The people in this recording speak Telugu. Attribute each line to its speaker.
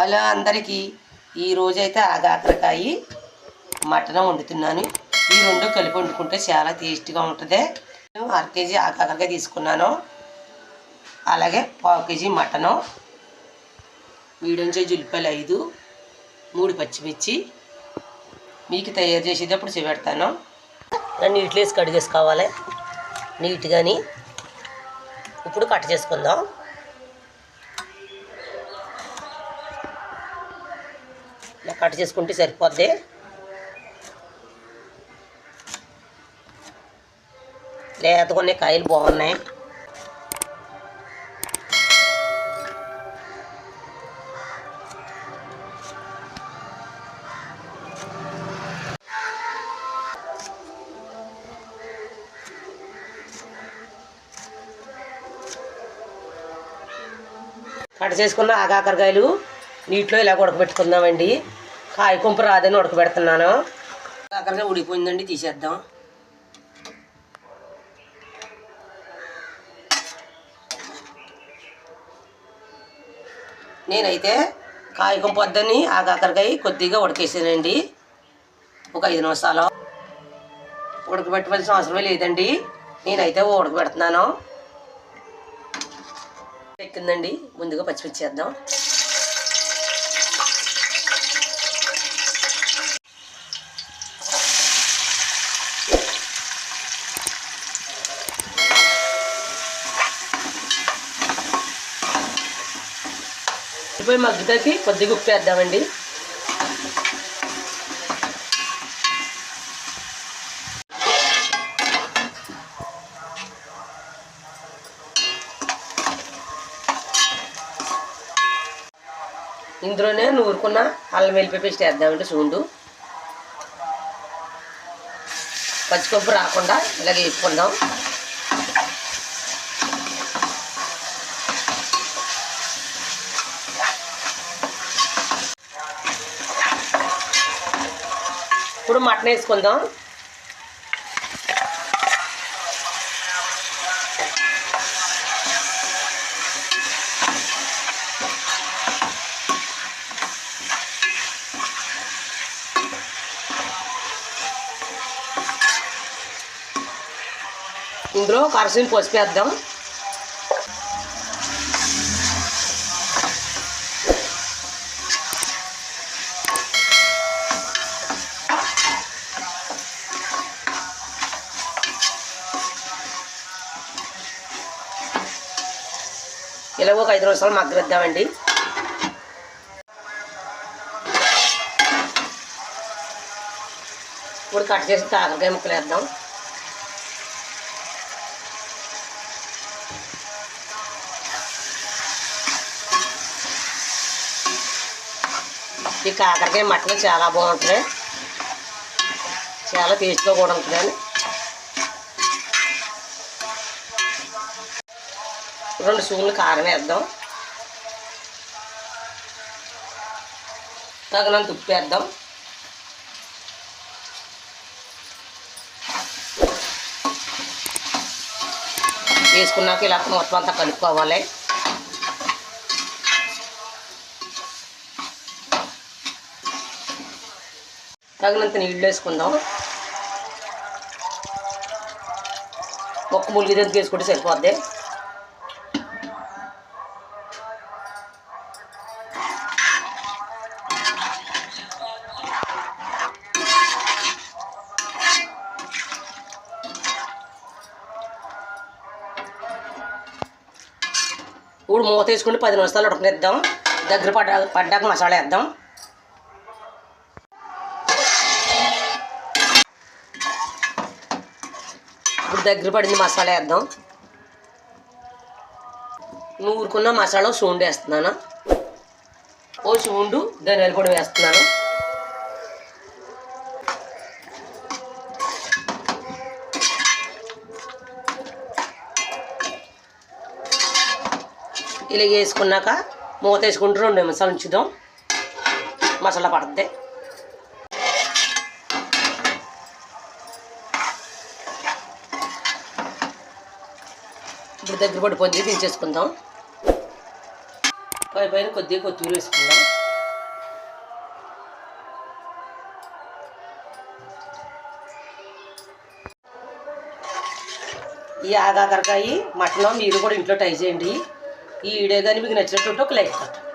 Speaker 1: హలో అందరికీ, ఈరోజైతే ఆగాకరకాయ మటన్ వండుతున్నాను. ఈ రెండు కలిపి వండుకుంటే చాలా టేస్టీగా ఉంటుంది. 1/2 కేజీ ఆగాకరకాయ తీసుకున్నాను, అలాగే 1/2 కేజీ మటను, మీడియం సైజు ఉల్లిపాయలు 5, 3 పచ్చిమిర్చి. మీకు తయారు చేసేటప్పుడు చూపెడతాను. నీటిలో వేసి కడిగేసుకోవాలి నీట్గాని. ఇప్పుడు కట్ చేసుకుందాం. ఇలా కట్ చేసుకుంటే సరిపోద్ది. లేతకొన్ని కాయలు బాగున్నాయి. కట్ చేసుకున్న ఆగాకరకాయలు నీటిలో ఇలా ఉడకబెట్టుకుందామండి. కాయ కొంపు రాదని ఉడకబెడుతున్నాను. ఆగాకరకాయ ఉడికిపోయిందండి, తీసేద్దాం. నేనైతే కాయ కొంపు వద్దని ఆగాకరకాయ కొద్దిగా ఉడకేసానండి. ఒక 5 నిమిషాలు ఉడకబెట్టవలసిన అవసరమే లేదండి. నేనైతే ఉడకబెడుతున్నాను. ఎక్కిందండి. ముందుగా పచ్చిమిర్చి వేద్దాం. ఉల్లిపాయ మగ్గుతాకి కొద్దిగా ఉప్పు వేద్దామండి. ఇందులోనే నూరుకున్న అల్లం వెల్లిపాయ పేస్ట్ వేద్దామండి. చూడు, పచ్చికొప్పు రాకుండా ఇలాగ వేసుకుందాం. ఇప్పుడు మటన్ వేసుకుందాం. ఇందులో కరసిన పసుపు వేద్దాం. ఇలా ఒక 5 నిమిషాలు మగ్గనిద్దామండి. ఇప్పుడు కట్ చేసి కాకరకాయ ముక్కలు వేద్దాం. ఈ కాకరకాయ మటన్ చాలా బాగుంటుంది, చాలా టేస్ట్గా కూడా ఉంటుందండి. 2 స్పూన్లు కారం వేద్దాం. తగినంత ఉప్పు వేద్దాం. వేసుకున్నాక ఇలా మొత్తం అంతా కలుపుకోవాలి. తగినంత నీళ్ళు వేసుకుందాం. ఒక్క ములిగిదంత వేసుకుంటే సరిపోద్ది. ఇప్పుడు మూత వేసుకుంటే 10 నిమిషాలు ఉడకనిద్దాం. దగ్గర పడ్డాక మసాలా వేద్దాం. ఇప్పుడు దగ్గర పడింది, మసాలా వేద్దాం. నూరుకున్న మసాలా సూండు వేస్తున్నాను. ఓ సూండు ధనియాల పొడి వేస్తున్నాను. ఇలా వేసుకున్నాక మూత వేసుకుంటూ 2 నిమిషాలు ఉంచుదాం. మసాలా పడుతుంది. ఇప్పుడు దగ్గర పడిపోయింది, దించేసుకుందాం. పైన కొద్దిగా కొత్తిమీర వేసుకుందాం. ఈ ఆగాకరకాయ మటన్ మీరు కూడా ఇంట్లో ట్రై చేయండి. ఈ వీడియో కానీ మీకు నచ్చినట్టు ఒక లైక్ కొట్టండి.